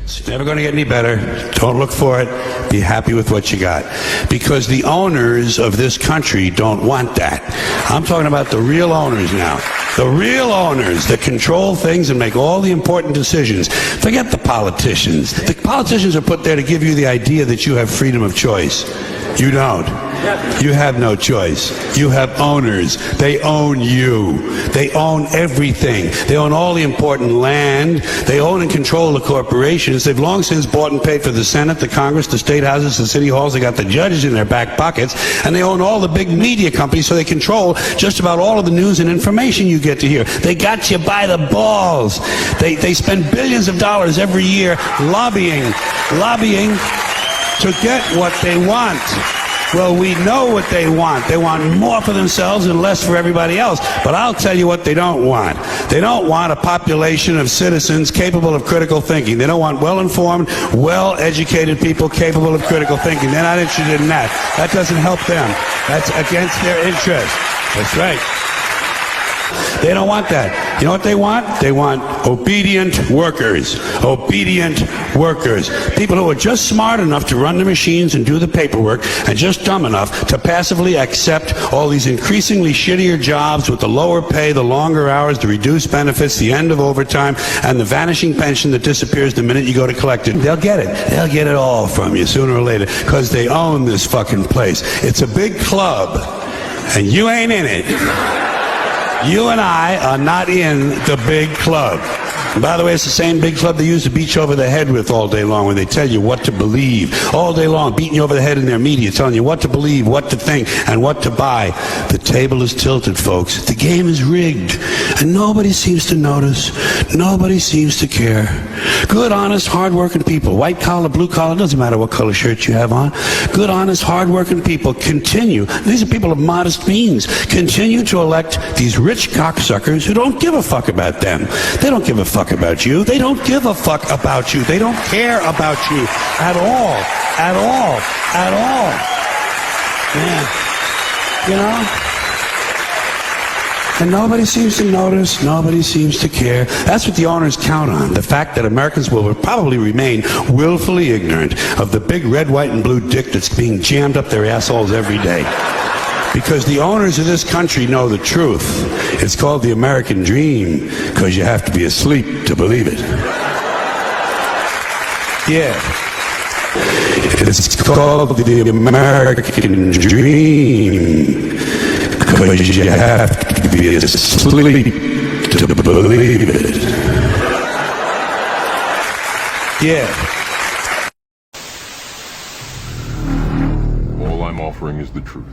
It's never going to get any better. Don't look for it. Be happy with what you got. Because the owners of this country don't want that. I'm talking about the real owners now. The real owners that control things and make all the important decisions. Forget the politicians. The politicians are put there to give you the idea that you have freedom of choice. You don't. You have no choice. You have owners. They own you. They own everything. They own all the important land. They own and control the corporations. They've long since bought and paid for the Senate, the Congress, the state houses, the city halls. They got the judges in their back pockets. And they own all the big media companies, so they control just about all of the news and information you get to hear. They got you by the balls. They spend billions of dollars every year lobbying to get what they want. Well, we know what they want. They want more for themselves and less for everybody else. But I'll tell you what they don't want. They don't want a population of citizens capable of critical thinking. They don't want well-informed, well-educated people capable of critical thinking. They're not interested in that. That doesn't help them. That's against their interest. That's right. They don't want that. You know what they want? They want obedient workers. Obedient workers. People who are just smart enough to run the machines and do the paperwork, and just dumb enough to passively accept all these increasingly shittier jobs with the lower pay, the longer hours, the reduced benefits, the end of overtime, and the vanishing pension that disappears the minute you go to collect it. They'll get it. They'll get it all from you sooner or later, because they own this fucking place. It's a big club, and you ain't in it. You and I are not in the big club. And by the way, it's the same big club they use to beat you over the head with all day long when they tell you what to believe. All day long, beating you over the head in their media, telling you what to believe, what to think, and what to buy. The table is tilted, folks. The game is rigged. And nobody seems to notice. Nobody seems to care. Good, honest, hard-working people. White collar, blue collar, doesn't matter what color shirt you have on. Good, honest, hard-working people continue. These are people of modest means. Continue to elect these rich cocksuckers who don't give a fuck about them. They don't give a fuck about you. They don't give a fuck about you. They don't care about you at all. At all. At all. Yeah. You know? And nobody seems to notice, nobody seems to care. That's what the owners count on, the fact that Americans will probably remain willfully ignorant of the big red, white, and blue dick that's being jammed up their assholes every day. Because the owners of this country know the truth. It's called the American dream, because you have to be asleep to believe it. Yeah. It's called the American dream, because you have to be asleep to believe it. Yeah. All I'm offering is the truth.